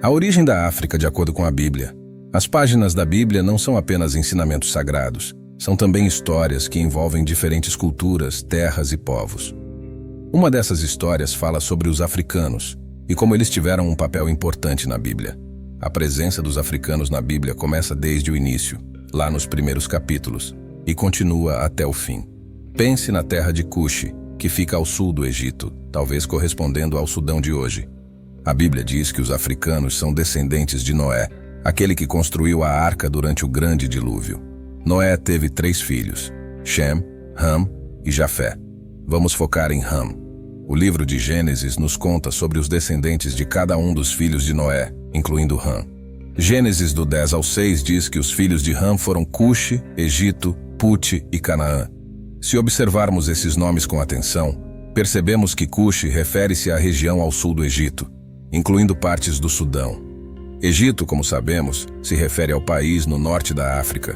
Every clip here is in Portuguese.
A origem da África, de acordo com a Bíblia. As páginas da Bíblia não são apenas ensinamentos sagrados, são também histórias que envolvem diferentes culturas, terras e povos. Uma dessas histórias fala sobre os africanos e como eles tiveram um papel importante na Bíblia. A presença dos africanos na Bíblia começa desde o início, lá nos primeiros capítulos, e continua até o fim. Pense na terra de Cuxi, que fica ao sul do Egito, talvez correspondendo ao Sudão de hoje. A Bíblia diz que os africanos são descendentes de Noé, aquele que construiu a arca durante o grande dilúvio. Noé teve 3 filhos, Shem, Ham e Jafé. Vamos focar em Ham. O livro de Gênesis nos conta sobre os descendentes de cada um dos filhos de Noé, incluindo Ham. Gênesis do 10 ao 6 diz que os filhos de Ham foram Cuxi, Egito, Puti e Canaã. Se observarmos esses nomes com atenção, percebemos que Cuxi refere-se à região ao sul do Egito, incluindo partes do Sudão. Egito, como sabemos, se refere ao país no norte da África.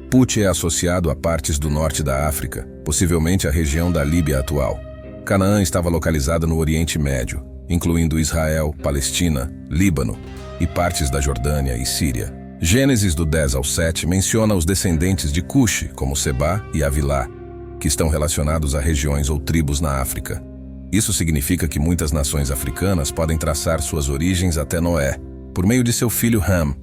Puti é associado a partes do norte da África, possivelmente a região da Líbia atual. Canaã estava localizada no Oriente Médio, incluindo Israel, Palestina, Líbano e partes da Jordânia e Síria. Gênesis do 10 ao 7 menciona os descendentes de Cuxi, como Sebá e Avilá, que estão relacionados a regiões ou tribos na África. Isso significa que muitas nações africanas podem traçar suas origens até Noé, por meio de seu filho Ham.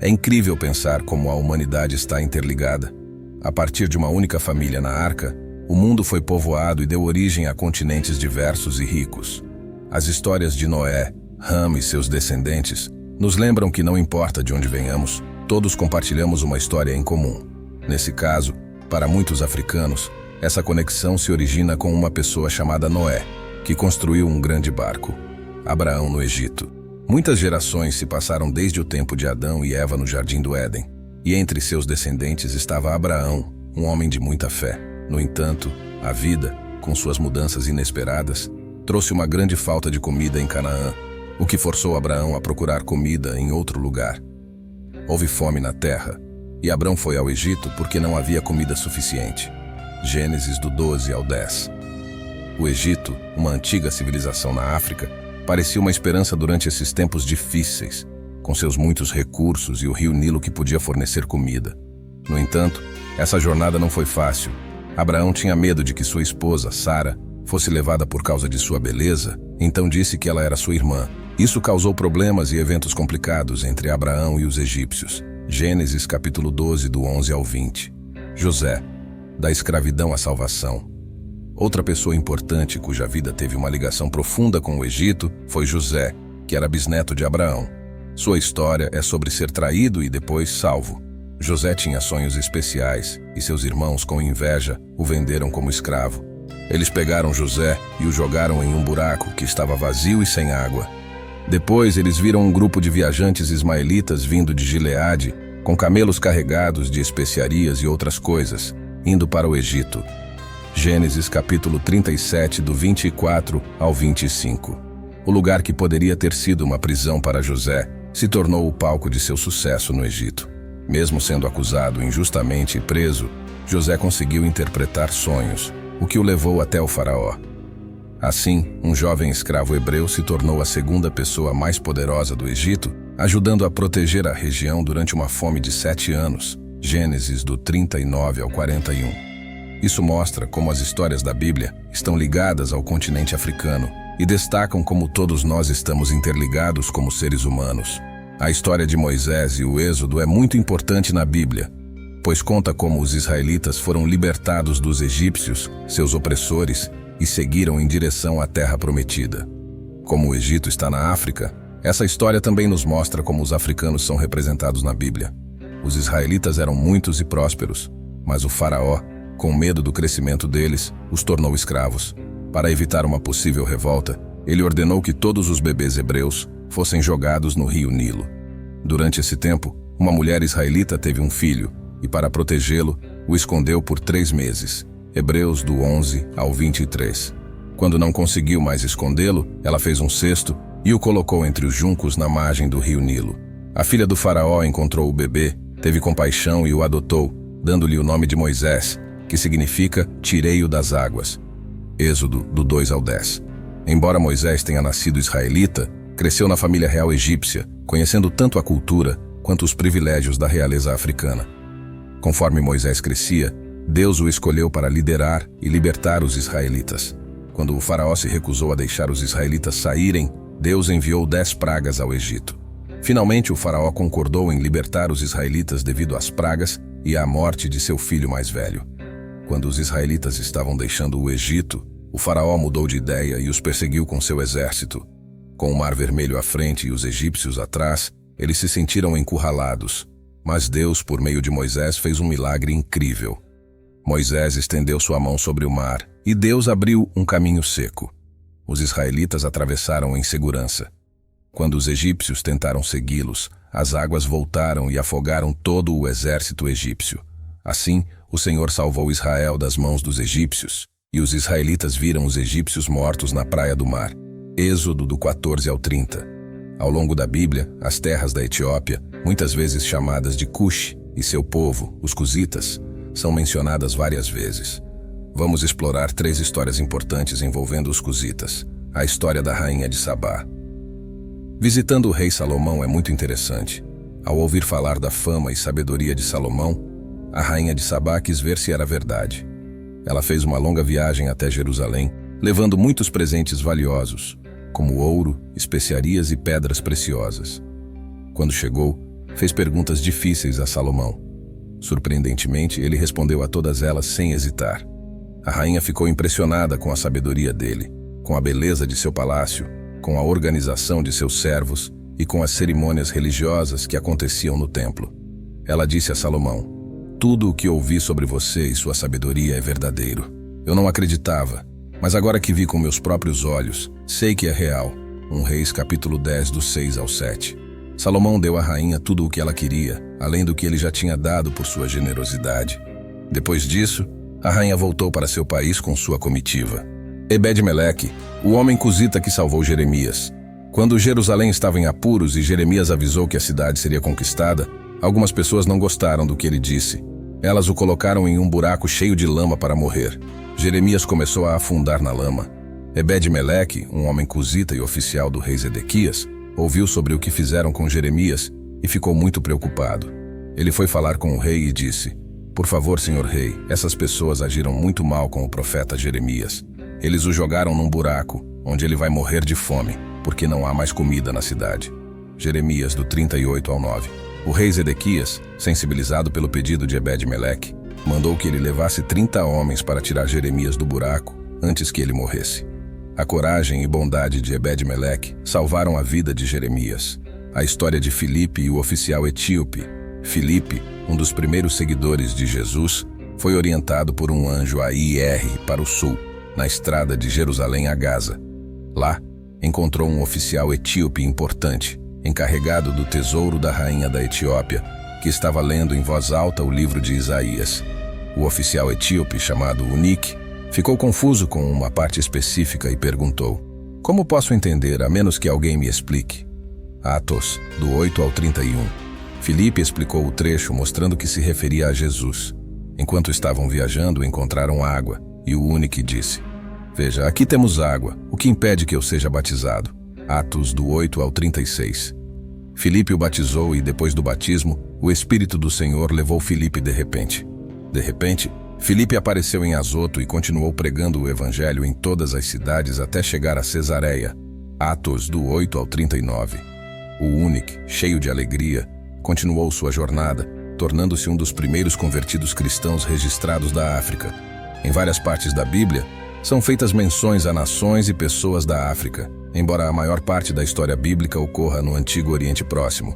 É incrível pensar como a humanidade está interligada. A partir de uma única família na arca, o mundo foi povoado e deu origem a continentes diversos e ricos. As histórias de Noé, Ham e seus descendentes nos lembram que não importa de onde venhamos, todos compartilhamos uma história em comum. Nesse caso, para muitos africanos, essa conexão se origina com uma pessoa chamada Noé, que construiu um grande barco, Abraão no Egito. Muitas gerações se passaram desde o tempo de Adão e Eva no Jardim do Éden, e entre seus descendentes estava Abraão, um homem de muita fé. No entanto, a vida, com suas mudanças inesperadas, trouxe uma grande falta de comida em Canaã, o que forçou Abraão a procurar comida em outro lugar. Houve fome na terra, e Abraão foi ao Egito porque não havia comida suficiente. Gênesis do 12 ao 10. O Egito, uma antiga civilização na África, parecia uma esperança durante esses tempos difíceis, com seus muitos recursos e o rio Nilo que podia fornecer comida. No entanto, essa jornada não foi fácil. Abraão tinha medo de que sua esposa, Sara, fosse levada por causa de sua beleza, então disse que ela era sua irmã. Isso causou problemas e eventos complicados entre Abraão e os egípcios. Gênesis capítulo 12, do 11 ao 20. José, da escravidão à salvação. Outra pessoa importante cuja vida teve uma ligação profunda com o Egito foi José, que era bisneto de Abraão. Sua história é sobre ser traído e depois salvo. José tinha sonhos especiais e seus irmãos, com inveja, o venderam como escravo. Eles pegaram José e o jogaram em um buraco que estava vazio e sem água. Depois eles viram um grupo de viajantes ismaelitas vindo de Gileade, com camelos carregados de especiarias e outras coisas, indo para o Egito. Gênesis capítulo 37, do 24 ao 25. O lugar que poderia ter sido uma prisão para José se tornou o palco de seu sucesso no Egito. Mesmo sendo acusado injustamente e preso, José conseguiu interpretar sonhos, o que o levou até o faraó. Assim, um jovem escravo hebreu se tornou a segunda pessoa mais poderosa do Egito, ajudando a proteger a região durante uma fome de 7 anos. Gênesis do 39 ao 41. Isso mostra como as histórias da Bíblia estão ligadas ao continente africano e destacam como todos nós estamos interligados como seres humanos. A história de Moisés e o Êxodo é muito importante na Bíblia, pois conta como os israelitas foram libertados dos egípcios, seus opressores, e seguiram em direção à terra prometida. Como o Egito está na África, essa história também nos mostra como os africanos são representados na Bíblia. Os israelitas eram muitos e prósperos, mas o faraó, com medo do crescimento deles, os tornou escravos. Para evitar uma possível revolta, ele ordenou que todos os bebês hebreus fossem jogados no rio Nilo. Durante esse tempo, uma mulher israelita teve um filho, e para protegê-lo, o escondeu por 3 meses. Hebreus do 11 ao 23. Quando não conseguiu mais escondê-lo, ela fez um cesto e o colocou entre os juncos na margem do rio Nilo. A filha do faraó encontrou o bebê, teve compaixão e o adotou, dando-lhe o nome de Moisés, que significa tirei-o das águas. Êxodo do 2 ao 10. Embora Moisés tenha nascido israelita, Cresceu na família real egípcia, conhecendo tanto a cultura quanto os privilégios da realeza africana. Conforme Moisés crescia, Deus o escolheu para liderar e libertar os israelitas. Quando o faraó se recusou a deixar os israelitas saírem, Deus enviou 10 pragas ao Egito. Finalmente, o faraó concordou em libertar os israelitas devido às pragas e à morte de seu filho mais velho. Quando os israelitas estavam deixando o Egito, o faraó mudou de ideia e os perseguiu com seu exército. Com o Mar Vermelho à frente e os egípcios atrás, eles se sentiram encurralados. Mas Deus, por meio de Moisés, fez um milagre incrível. Moisés estendeu sua mão sobre o mar e Deus abriu um caminho seco. Os israelitas atravessaram em segurança. Quando os egípcios tentaram segui-los, as águas voltaram e afogaram todo o exército egípcio. Assim, o Senhor salvou Israel das mãos dos egípcios, e os israelitas viram os egípcios mortos na praia do mar. Êxodo do 14 ao 30. Ao longo da Bíblia, as terras da Etiópia, muitas vezes chamadas de Cush, e seu povo, os cusitas, são mencionadas várias vezes. Vamos explorar 3 histórias importantes envolvendo os cusitas. A história da rainha de Sabá. Visitando o rei Salomão é muito interessante. Ao ouvir falar da fama e sabedoria de Salomão, a rainha de Sabá quis ver se era verdade. Ela fez uma longa viagem até Jerusalém, levando muitos presentes valiosos, como ouro, especiarias e pedras preciosas. Quando chegou, fez perguntas difíceis a Salomão. Surpreendentemente, ele respondeu a todas elas sem hesitar. A rainha ficou impressionada com a sabedoria dele, com a beleza de seu palácio, com a organização de seus servos e com as cerimônias religiosas que aconteciam no templo. Ela disse a Salomão: "Tudo o que ouvi sobre você e sua sabedoria é verdadeiro. Eu não acreditava, mas agora que vi com meus próprios olhos, sei que é real." 1 Reis capítulo 10, do 6 ao 7. Salomão deu à rainha tudo o que ela queria, além do que ele já tinha dado por sua generosidade. Depois disso, a rainha voltou para seu país com sua comitiva. Ebed-Meleque, o homem cusita que salvou Jeremias. Quando Jerusalém estava em apuros e Jeremias avisou que a cidade seria conquistada, algumas pessoas não gostaram do que ele disse. Elas o colocaram em um buraco cheio de lama para morrer. Jeremias começou a afundar na lama. Ebed-Meleque, um homem cusita e oficial do rei Zedequias, ouviu sobre o que fizeram com Jeremias e ficou muito preocupado. Ele foi falar com o rei e disse: "Por favor, senhor rei, essas pessoas agiram muito mal com o profeta Jeremias. Eles o jogaram num buraco, onde ele vai morrer de fome, porque não há mais comida na cidade." Jeremias, do 38 ao 9. O rei Zedequias, sensibilizado pelo pedido de Ebed-Meleque, mandou que ele levasse 30 homens para tirar Jeremias do buraco antes que ele morresse. A coragem e bondade de Ebed-Meleque salvaram a vida de Jeremias. A história de Filipe e o oficial etíope. Filipe, um dos primeiros seguidores de Jesus, foi orientado por um anjo a ir para o sul, na estrada de Jerusalém a Gaza. Lá, encontrou um oficial etíope importante, encarregado do tesouro da rainha da Etiópia, que estava lendo em voz alta o livro de Isaías. O oficial etíope, chamado Unique, ficou confuso com uma parte específica e perguntou: "Como posso entender, a menos que alguém me explique?" Atos, do 8 ao 31. Filipe explicou o trecho mostrando que se referia a Jesus. Enquanto estavam viajando, encontraram água, e o Unique disse: "Veja, aqui temos água, o que impede que eu seja batizado?" Atos, do 8 ao 36. Filipe o batizou e, depois do batismo, o Espírito do Senhor levou Filipe de repente. De repente, Filipe apareceu em Azoto e continuou pregando o evangelho em todas as cidades até chegar a Cesareia. Atos, do 8 ao 39. O Unique, cheio de alegria, continuou sua jornada, tornando-se um dos primeiros convertidos cristãos registrados da África. Em várias partes da Bíblia, são feitas menções a nações e pessoas da África, embora a maior parte da história bíblica ocorra no Antigo Oriente Próximo.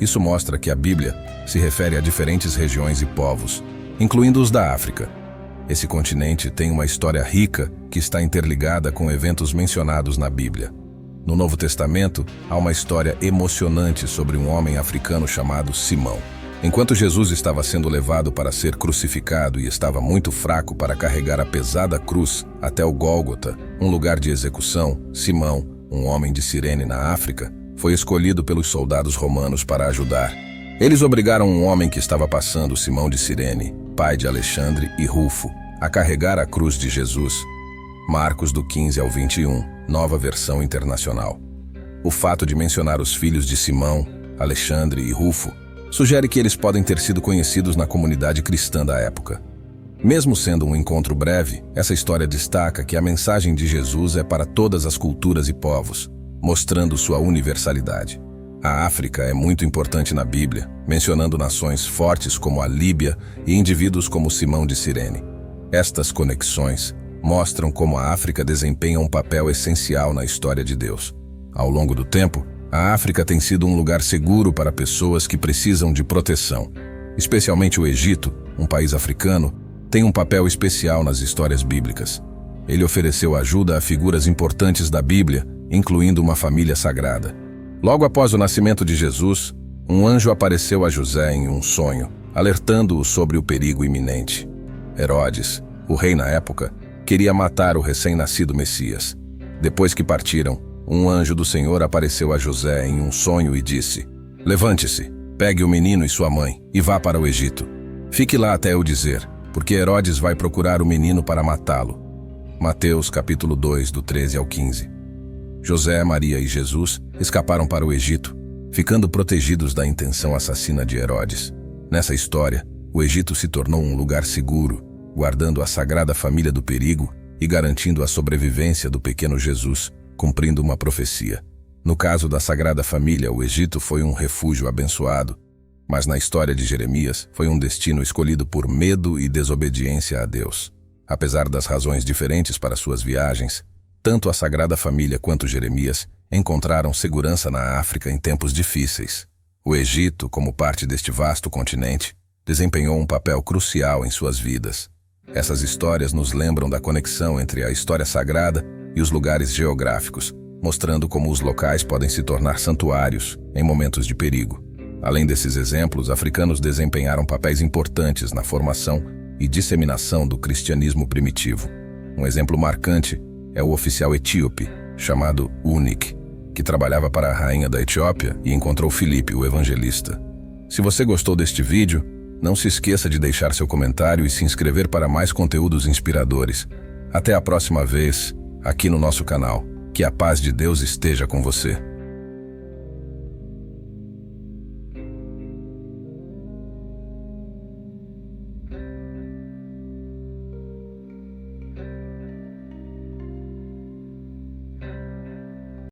Isso mostra que a Bíblia se refere a diferentes regiões e povos, incluindo os da África. Esse continente tem uma história rica que está interligada com eventos mencionados na Bíblia. No Novo Testamento, há uma história emocionante sobre um homem africano chamado Simão. Enquanto Jesus estava sendo levado para ser crucificado e estava muito fraco para carregar a pesada cruz até o Gólgota, um lugar de execução, Simão, um homem de Cirene na África, foi escolhido pelos soldados romanos para ajudar. Eles obrigaram um homem que estava passando, Simão de Cirene, pai de Alexandre e Rufo, a carregar a cruz de Jesus. Marcos, do 15 ao 21, Nova Versão Internacional. O fato de mencionar os filhos de Simão, Alexandre e Rufo sugere que eles podem ter sido conhecidos na comunidade cristã da época. Mesmo sendo um encontro breve, essa história destaca que a mensagem de Jesus é para todas as culturas e povos, mostrando sua universalidade. A África é muito importante na Bíblia, mencionando nações fortes como a Líbia e indivíduos como Simão de Cirene. Estas conexões mostram como a África desempenha um papel essencial na história de Deus. Ao longo do tempo, a África tem sido um lugar seguro para pessoas que precisam de proteção. Especialmente o Egito, um país africano, tem um papel especial nas histórias bíblicas. Ele ofereceu ajuda a figuras importantes da Bíblia, incluindo uma família sagrada. Logo após o nascimento de Jesus, um anjo apareceu a José em um sonho, alertando-o sobre o perigo iminente. Herodes, o rei na época, queria matar o recém-nascido Messias. Depois que partiram, um anjo do Senhor apareceu a José em um sonho e disse: "Levante-se, pegue o menino e sua mãe e vá para o Egito. Fique lá até eu dizer, porque Herodes vai procurar o menino para matá-lo." Mateus capítulo 2, do 13 ao 15. José, Maria e Jesus escaparam para o Egito, ficando protegidos da intenção assassina de Herodes. Nessa história, o Egito se tornou um lugar seguro, guardando a Sagrada Família do perigo e garantindo a sobrevivência do pequeno Jesus, cumprindo uma profecia. No caso da Sagrada Família, o Egito foi um refúgio abençoado, mas na história de Jeremias foi um destino escolhido por medo e desobediência a Deus. Apesar das razões diferentes para suas viagens, tanto a Sagrada Família quanto Jeremias encontraram segurança na África em tempos difíceis. O Egito, como parte deste vasto continente, desempenhou um papel crucial em suas vidas. Essas histórias nos lembram da conexão entre a história sagrada e os lugares geográficos, mostrando como os locais podem se tornar santuários em momentos de perigo. Além desses exemplos, africanos desempenharam papéis importantes na formação e disseminação do cristianismo primitivo. Um exemplo marcante é o oficial etíope, chamado Unik, que trabalhava para a rainha da Etiópia e encontrou Filipe, o evangelista. Se você gostou deste vídeo, não se esqueça de deixar seu comentário e se inscrever para mais conteúdos inspiradores. Até a próxima vez, aqui no nosso canal. Que a paz de Deus esteja com você.